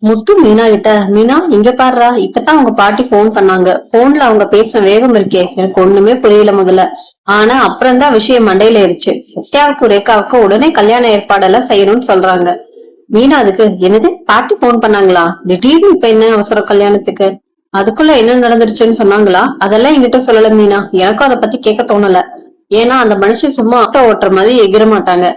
முத்து மீனா கிட்ட, மீனா இங்க பாருடா, இப்பதான் அவங்க பாட்டி போன் பண்ணாங்க. போன்ல அவங்க பேசின வேகம் இருக்கே, எனக்கு ஒண்ணுமே புரியல முதல்ல. ஆனா அப்புறம் தான் விஷயம் மண்டையில ஏறிச்சு. சத்யாவுக்கும் ரேகாவுக்கும் உடனே கல்யாண ஏற்பாடெல்லாம் செய்யணும்னு சொல்றாங்க. மீனா அதுக்கு, என்னது பாட்டி போன் பண்ணாங்களா, திடீர்னு இப்ப என்ன அவசரம் கல்யாணத்துக்கு? அதுக்குள்ள என்ன நடந்துருச்சுன்னு சொன்னாங்களா? அதெல்லாம் என்கிட்ட சொல்லல மீனா. எனக்கும் அதை பத்தி கேட்க தோணல. ஏன்னா அந்த மனுஷன் சும்மா ஆட்டோ ஓட்டுற மாதிரி எகிர மாட்டாங்க.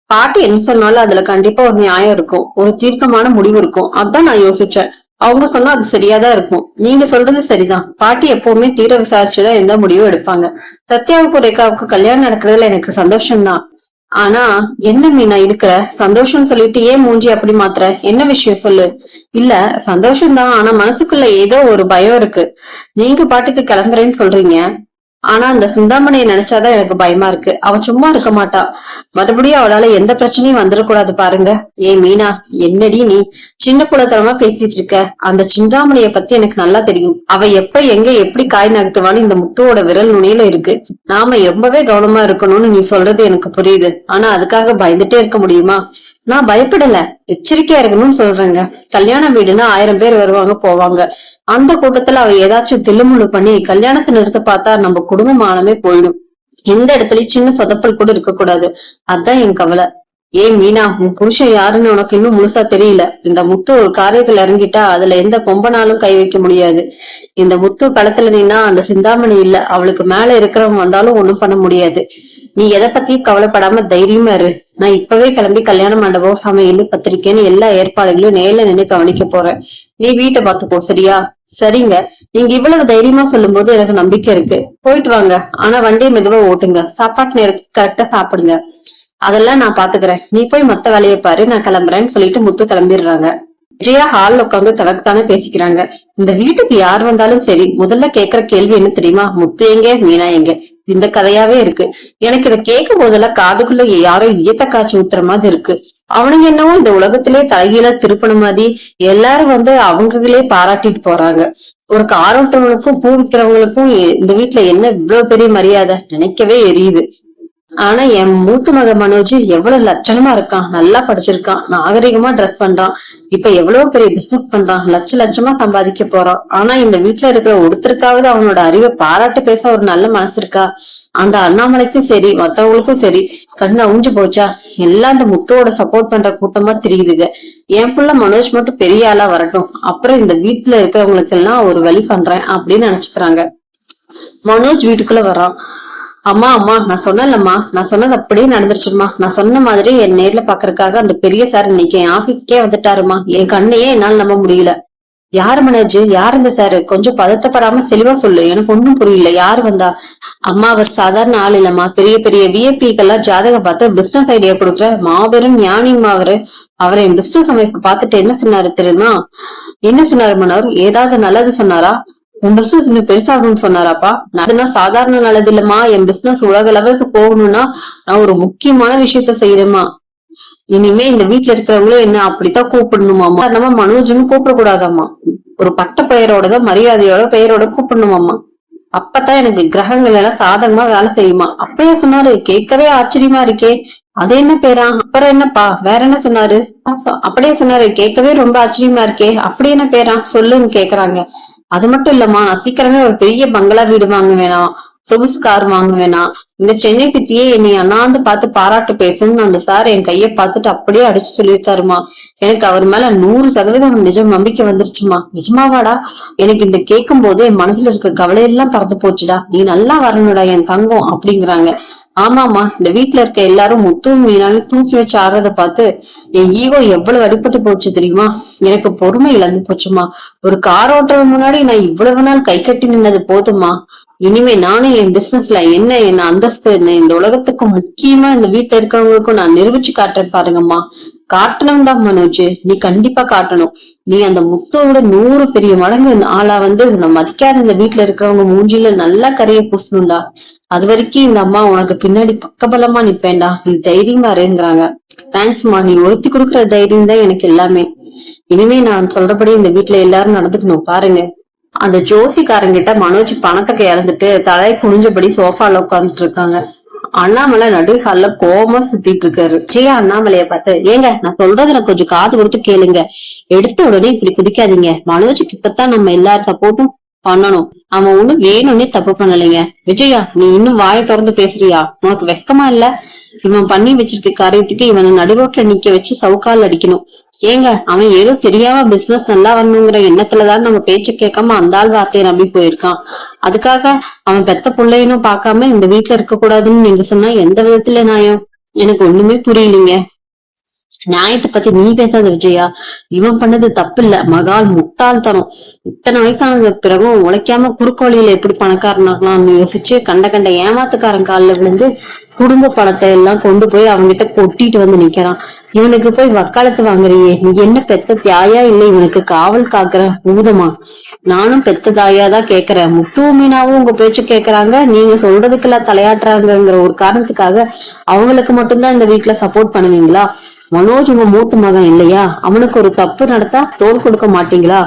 பாட்டி என்ன சொன்னாலும் அதுல கண்டிப்பா ஒரு நியாயம் இருக்கும், ஒரு தீர்க்கமான முடிவு இருக்கும். அதான் நான் யோசிச்சேன். அவங்க சொன்னா அது சரியாதான் இருக்கும். நீங்க சொல்றது சரிதான். பாட்டி எப்பவுமே தீர விசாரிச்சுதான் எந்த முடிவும் எடுப்பாங்க. சத்யாவுக்கும் ரேகாவுக்கும் கல்யாணம் நடக்கிறதுல எனக்கு சந்தோஷம்தான். ஆனா என்ன மீனா இருக்கிற சந்தோஷம் சொல்லிட்டு ஏன் மூஞ்சி அப்படி மாத்துற? என்ன விஷயம் சொல்லு. இல்ல, சந்தோஷம்தான். ஆனா மனசுக்குள்ள ஏதோ ஒரு பயம் இருக்கு. நீங்க பாட்டுக்கு கிளம்புறேன்னு சொல்றீங்க. ஆனா அந்த சிந்தாமணியை நினைச்சாதான் எனக்கு பயமா இருக்கு. அவ சும்மா இருக்க மாட்டா. மறுபடியும் அவளால எந்த பிரச்சனையும் வந்துடக்கூடாது பாருங்க. ஏ மீனா, என்னடி நீ சின்ன புலத்தனமா பேசிட்டு இருக்க? அந்த சிந்தாமணிய பத்தி எனக்கு நல்லா தெரியும். அவ எப்ப எங்க எப்படி காய் நகர்த்துவான்னு இந்த முத்துவோட விரல் நுனியில இருக்கு. நாம ரொம்பவே கவனமா இருக்கணும்னு நீ சொல்றது எனக்கு புரியுது. ஆனா அதுக்காக பயந்துட்டே இருக்க முடியுமா? நான் பயப்படல, எச்சரிக்கையா இருக்கணும்னு சொல்றேங்க. கல்யாண வீடுன்னா 1000 பேர் வருவாங்க போவாங்க. அந்த கூட்டத்துல அவ ஏதாச்சும் தில்லுமுள்ளு பண்ணி கல்யாணத்தை நிறுத்த பார்த்தா நம்ம குடும்பமானமே போயிடும். எந்த இடத்துலயும் சின்ன சொதப்பல் கூட இருக்க கூடாது. அதான் என் கவலை. ஏன் மீனா, உன் புருஷன் யாருன்னு உனக்கு இன்னும் முழுசா தெரியல. இந்த முத்து ஒரு காரியத்துல இறங்கிட்டா அதுல எந்த கொம்பனாலும் கை வைக்க முடியாது. இந்த முத்து களத்துல நின்னா அந்த சிந்தாமணி இல்ல, அவளுக்கு மேல இருக்கிறவங்க வந்தாலும் ஒண்ணும் பண்ண முடியாது. நீ எதை பத்தியும் கவலைப்படாம தைரியமா இரு. நான் இப்பவே கிளம்பி கல்யாண மண்டபம், சமையல், பத்திரிக்கைன்னு எல்லா ஏற்பாடுகளையும் நேர்ல நின்னு கவனிக்க போறேன். நீ வீட்டை பாத்துக்கோ, சரியா? சரிங்க. நீங்க இவ்வளவு தைரியமா சொல்லும் போது எனக்கு நம்பிக்கை இருக்கு. போயிட்டு வாங்க. ஆனா வண்டியை மெதுவா ஓட்டுங்க. சாப்பாட்டு நேரத்துக்கு கரெக்டா சாப்பிடுங்க. அதெல்லாம் நான் பாத்துக்கிறேன். நீ போய் மத்த வேலையை பாரு, நான் கிளம்புறேன்னு சொல்லிட்டு முத்து கிளம்பிடுறாங்க. விஜயா ஹால்ல உட்காந்து தனக்கு தானே பேசிக்கிறாங்க. இந்த வீட்டுக்கு யார் வந்தாலும் சரி, முதல்ல கேக்குற கேள்வி என்ன தெரியுமா? முத்து எங்க, மீனா எங்க? இந்த கதையாவே இருக்கு. எனக்கு இதை கேட்கும் போதெல்லாம் காதுக்குள்ள யாரோ ஈயத்த காய்ச்சி ஊத்துற மாதிரி இருக்கு. அவனுங்க என்னவோ இந்த உலகத்திலே தலைகீழ திருப்பின மாதிரி எல்லாரும் வந்து அவங்களே பாராட்டிட்டு போறாங்க. ஒரு காரோட்டவங்களுக்கும் பூ விக்கிறவங்களுக்கும் இந்த வீட்டுல என்ன இவ்வளவு பெரிய மரியாதை நினைக்கவே எரியுது. ஆனா என் மூத்த மக மனோஜ் எவ்வளவு லட்சணமா இருக்கான், நல்லா படிச்சிருக்கான், நாகரிகமா ட்ரெஸ் பண்றான். இப்ப எவ்வளவு பெரிய பிசினஸ் பண்றான், லட்சமா சம்பாதிக்க போறான். ஆனா இந்த வீட்டுல இருக்கிற ஒருத்தருக்காவது அவனோட அறிவை பாராட்டு பேச ஒரு நல்ல மனசு இருக்கா? அந்த அண்ணாமலைக்கும் சரி மத்தவங்களுக்கும் சரி கண்ணு அவுஞ்சு போச்சா? எல்லாம் இந்த முத்தோட சப்போர்ட் பண்ற கூட்டமா தெரியுதுங்க. என் புள்ள மனோஜ் மட்டும் பெரிய ஆளா வரட்டும், அப்புறம் இந்த வீட்டுல இருக்கிறவங்களுக்கு எல்லாம் ஒரு வழி பண்றேன் அப்படின்னு நினைச்சுக்கிறாங்க. மனோஜ் வீட்டுக்குள்ள வரான். அம்மா அம்மா, நான் சொன்னேன்லம்மா, நான் சொன்னது அப்படியே நடந்துருச்சுமா. நான் சொன்ன மாதிரி என் நேர்ல பாக்குறதுக்காக அந்த பெரிய சார் இன்னைக்கு என் ஆபீஸ்க்கே வந்துட்டாருமா. என் கண்ணையே என்னால நம்ப முடியல. யாரு மனோஜ்? யார் இந்த சாரு? கொஞ்சம் பதட்டப்படாம தெளிவா சொல்லு, எனக்கு ஒண்ணும் புரியல. யாரு வந்தா? அம்மா, அவர் சாதாரண ஆள் இல்லம்மா. பெரிய பெரிய விஐபிக்கெல்லாம் ஜாதகம் பார்த்து பிசினஸ் ஐடியா கொடுக்குற மாபெரும் ஞானிமா அவரு. அவரை என் பிசினஸ் அமைப்பு பார்த்துட்டு என்ன சொன்னாரு தெரியுமா? என்ன சொன்னாரு மனோர்? ஏதாவது நல்லது சொன்னாரா? உன் பிசினஸ் இன்னும் பெருசாகும்னு சொன்னாராப்பா? அதுதான் சாதாரண நல்லது இல்லம்மா. என் பிசினஸ் உலக லெவலுக்கு போகணும்னா நான் ஒரு முக்கியமான விஷயத்த செய்யறேமா. இனிமே இந்த வீட்டுல இருக்கிறவங்களும் என்ன அப்படித்தான் கூப்பிடணுமாமா. நம்ம மனோஜ்னு கூப்பிட கூடாதாம்மா. ஒரு பட்ட பெயரோடதான் மரியாதையோட பெயரோட கூப்பிடணுமாமா. அப்பதான் எனக்கு கிரகங்கள் எல்லாம் சாதகமா வேலை செய்யுமா. அப்படியே சொன்னாரு? கேட்கவே ஆச்சரியமா இருக்கே. அது என்ன பேரா? அப்புறம் என்னப்பா, வேற என்ன சொன்னாரு? அப்படியே சொன்னாரு. கேட்கவே ரொம்ப ஆச்சரியமா இருக்கே. அப்படி என்ன பேரா சொல்லுன்னு கேக்குறாங்க. அது மட்டும் இல்லம்மா, நான் சீக்கிரமே ஒரு பெரிய பங்களா வீடு வாங்க வேணாம், சொகுசு கார் வாங்க வேணாம். இந்த சென்னை சிட்டியே என்னை அண்ணாந்து பார்த்து பாராட்டு பேசணும்னு அந்த சார் என் கைய பார்த்துட்டு அப்படியே அடிச்சு சொல்லியிருக்காருமா. எனக்கு அவர் மேல 100% நிஜம் நம்பிக்கை வந்துருச்சுமா. நிஜமாவாடா? எனக்கு இந்த கேட்கும் போது என் மனசுல இருக்க கவலையெல்லாம் பறந்து போச்சுடா. நீ நல்லா வரணுடா என் தங்கம் அப்படிங்கிறாங்க. ஆமாமா, இந்த வீட்டுல இருக்க எல்லாரும் முத்துவும் மீனாலும் தூக்கி வச்சு ஆடுறத பார்த்து என் ஈகோ எவ்வளவு அடிபட்டு போச்சு தெரியுமா? எனக்கு பொறுமை இழந்து போச்சுமா. ஒரு கார் ஓட்டுறது முன்னாடி நான் இவ்வளவு நாள் கை கட்டி நின்னது போதுமா. இனிமே நானும் என் பிசினஸ்ல என்ன அந்தஸ்து என்ன இந்த உலகத்துக்கு முக்கியமா இந்த வீட்டுல இருக்கிறவங்களுக்கும் நான் நிரூபிச்சு காட்டுறேன் பாருங்கம்மா. காட்டணும்டா மனோஜ், நீ கண்டிப்பா காட்டணும். நீ அந்த முத்தோட 100 பெரிய மடங்கு ஆளா வந்து உன்னை மதிக்காத இந்த வீட்டுல இருக்கிறவங்க மூஞ்சில நல்லா கரையை பூசணும்டா. அது வரைக்கும் இந்த அம்மா உனக்கு பின்னாடி பக்கபலமா நிப்பேன்டா. நீ தைரியமா இருங்கிறாங்க. தேங்க்ஸ்மா, நீ ஒருத்தி கொடுக்குற தைரியம் தான் எனக்கு எல்லாமே. இனிமே நான் சொல்றபடி இந்த வீட்டுல எல்லாரும் நடந்துக்கணும் பாருங்க. அந்த ஜோசிக்காரங்கிட்ட மனோஜ் பணத்தை இழந்துட்டு தலை குனிஞ்சபடி சோஃபால உட்கார்ந்துட்டு இருக்காங்க. அண்ணாமலை நடுஹால்ல கோவமா சுத்திட்டு இருக்காரு. விஜயா அண்ணாமலைய பார்த்து, ஏங்க நான் சொல்றதுல கொஞ்சம் காது கொடுத்து கேளுங்க, எடுத்த உடனே இப்படி குதிக்காதீங்க. மனோஜுக்கு இப்பதான் நம்ம எல்லாரும் சப்போர்ட்டும் பண்ணணும். அவன் ஒண்ணும் வேணும்னே தப்பு பண்ணலைங்க. விஜயா நீ இன்னும் வாயை திறந்து பேசுறியா? உனக்கு வெக்கமா இல்ல? இவன் பண்ணி வச்சிருக்க காரியத்துக்கு இவனை நடுரோட்ல நிக்க வச்சு சவுக்கால் அடிக்கணும். ஏங்க அவன் ஏதோ தெரியாம பிசினஸ் நல்லா வரணுங்கிற எண்ணத்துலதான் நம்ம பேச்சு கேட்காம அந்த ஆள் வார்த்தையை நம்பி போயிருக்கான். அதுக்காக அவன் பெத்த பிள்ளையனும் பாக்காம இந்த வீட்டுல இருக்க கூடாதுன்னு நீங்க சொன்னா எந்த விதத்துல நியாயம்? எனக்கு ஒண்ணுமே புரியலீங்க. நியாயத்தை பத்தி நீ பேசாத விஜயா. இவன் பண்ணது தப்பு இல்ல, மகால் முட்டாள்தனம். இத்தனை வயசானது பிறகும் உழைக்காம குறுக்கோழியில எப்படி பணக்காரனாகலாம்னு யோசிச்சு கண்ட கண்ட ஏமாத்துக்காரன் காலில் விழுந்து குடும்ப பணத்தை எல்லாம் கொண்டு போய் அவன்கிட்ட கொட்டிட்டு வந்து நிக்கிறான். இவனுக்கு போய் வக்காலத்து வாங்குறியே, நீ என்ன பெத்த தாயா இல்ல இவனுக்கு காவல் காக்குற பூதமா? நானும் பெத்த தாயாதான் கேக்குறேன். முத்து மீனாவும் உங்க பேச்சு கேக்குறாங்க, நீங்க சொல்றதுக்கெல்லாம் தலையாட்டுறாங்கிற ஒரு காரணத்துக்காக அவங்களுக்கு மட்டும்தான் இந்த வீட்டுல சப்போர்ட் பண்ணுவீங்களா? மனோஜ் உங்க மூத்த மகன் இல்லையா? அவனுக்கு ஒரு தப்பு நடத்தா தோல் கொடுக்க மாட்டீங்களா?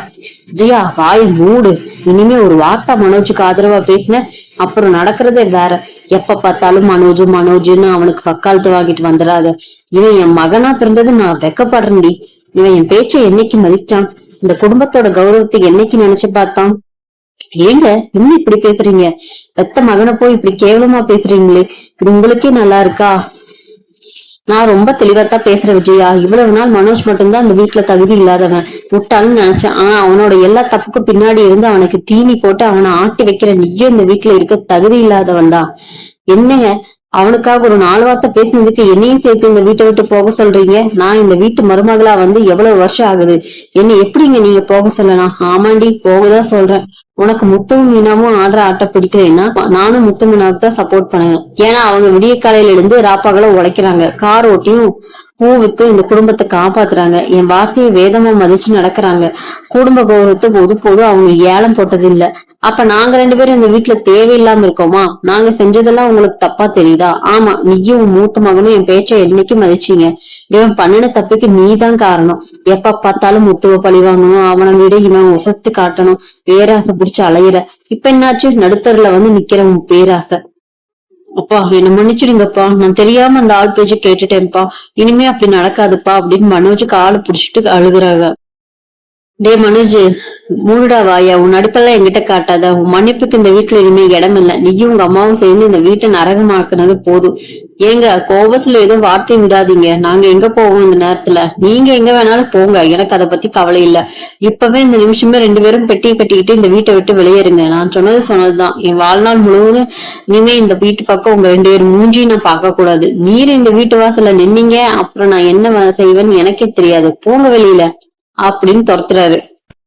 ஜியா வாய மூடு. இனிமே ஒரு வார்த்தை மனோஜுக்கு ஆதரவா பேசின அப்புறம் நடக்கிறதே வேற. எப்ப பார்த்தாலும் மனோஜ்னு அவனுக்கு வக்காலத்து வாங்கிட்டு வந்துடாத. இவன் என் மகனா பிறந்தது நான் வெக்கப்படுறேன்டி. இவன் என் பேச்சை என்னைக்கு மதிச்சான்? இந்த குடும்பத்தோட கௌரவத்தை என்னைக்கு நினைச்சு பார்த்தான்? ஏங்க இன்னும் இப்படி பேசுறீங்க? பெத்த மகனை போய் இப்படி கேவலமா பேசுறீங்களே, இது உங்களுக்கே நல்லா இருக்கா? நான் ரொம்ப தெளிவாத்தான் பேசுறேன் விஜயா. இவ்வளவு நாள் மனோஜ் மட்டும்தான் அந்த வீட்டுல தகுதி இல்லாதவன், முட்டாள்னு நினைச்சேன். ஆனா அவனோட எல்லா தப்புக்கும் பின்னாடி இருந்து அவனுக்கு தீனி போட்டு அவனை ஆட்டி வைக்கிற நீயும் இந்த வீட்டுல இருக்க தகுதி இல்லாதவன் தான். என்னங்க அவனுக்காக ஒரு 4 வார்த்தை பேசினதுக்கு என்னையும் சேர்த்து இந்த வீட்டை விட்டு போக சொல்றீங்க? நான் இந்த வீட்டு மருமகளா வந்து எவ்வளவு வருஷம் ஆகுது, என்ன எப்படிங்க நீங்க போக சொல்லலாம்? ஆமாண்டி போகதான் சொல்றேன். உனக்கு முத்துவும் மீனாவும் ஆடுற ஆட்ட பிடிக்கலைன்னா நானும் முத்து மீனாவுக்கு தான் சப்போர்ட் பண்ணுவேன். ஏன்னா அவங்க விடிய காலையில இருந்து ராப்பாக்களை உழைக்கிறாங்க, கார் ஓட்டியும் பூ வித்து இந்த குடும்பத்தை காப்பாத்துறாங்க, என் வார்த்தையை வேதமா மதிச்சு நடக்கிறாங்க. குடும்ப கௌரவத்தை போதும் அவங்க ஏலம் போட்டது இல்ல. அப்ப நாங்க 2 பேரும் இந்த வீட்டுல தேவையில்லாம இருக்கோமா? நாங்க செஞ்சதெல்லாம் உங்களுக்கு தப்பா தெரியுதா? ஆமா, நீயும் மூத்த மகனும் என் பேச்சை என்னைக்கு மதிச்சீங்க. இவன் பண்ணின தப்புக்கு நீதான் காரணம். எப்ப பார்த்தாலும் முத்துவ பழி வாங்கணும், அவனை விட இவன் உசத்து காட்டணும், பேராசை புடிச்சு அலையிற. இப்ப என்னாச்சு? நடுத்தருல வந்து நிக்கிற உன் பேராசை. அப்பா என்ன மன்னிச்சிடுங்கப்பா, நான் தெரியாம அந்த ஆள் பேச்சு கேட்டுட்டேன்ப்பா, இனிமே அப்படி நடக்காதுப்பா அப்படின்னு மனோஜ் காலை புடிச்சிட்டு அழுகுறாங்க. டே மனோஜ் மூடுடா வாயா, உன் நடிப்பெல்லாம் என்கிட்ட காட்டாத. உன் மன்னிப்புக்கு இந்த வீட்டுல இனிமே இடம் இல்ல. நீயும் உங்க அம்மாவும் சேர்ந்து இந்த வீட்டை நரகமாக்குனது போதும். ஏங்க கோபத்துல ஏதோ வார்த்தை விடாதீங்க. நாங்க எங்க போவோம் இந்த நேரத்துல? நீங்க எங்க வேணாலும் போங்க, எனக்கு அதை பத்தி கவலை இல்ல. இப்பவே இந்த நிமிஷமே 2 பேரும் பெட்டியை கட்டிக்கிட்டு இந்த வீட்டை விட்டு வெளியேறுங்க. நான் சொன்னதுதான். என் வாழ்நாள் முழுவதும் இனிமே இந்த வீட்டு பக்கம் உங்க 2 பேரும் மூஞ்சியும் நான் பார்க்க கூடாது. நீர் இந்த வீட்டு வாசல்ல நின்னீங்க அப்புறம் நான் என்ன செய்வேன்னு எனக்கே தெரியாது. போங்க வெளியில அப்படின்னு துரத்துறாரு.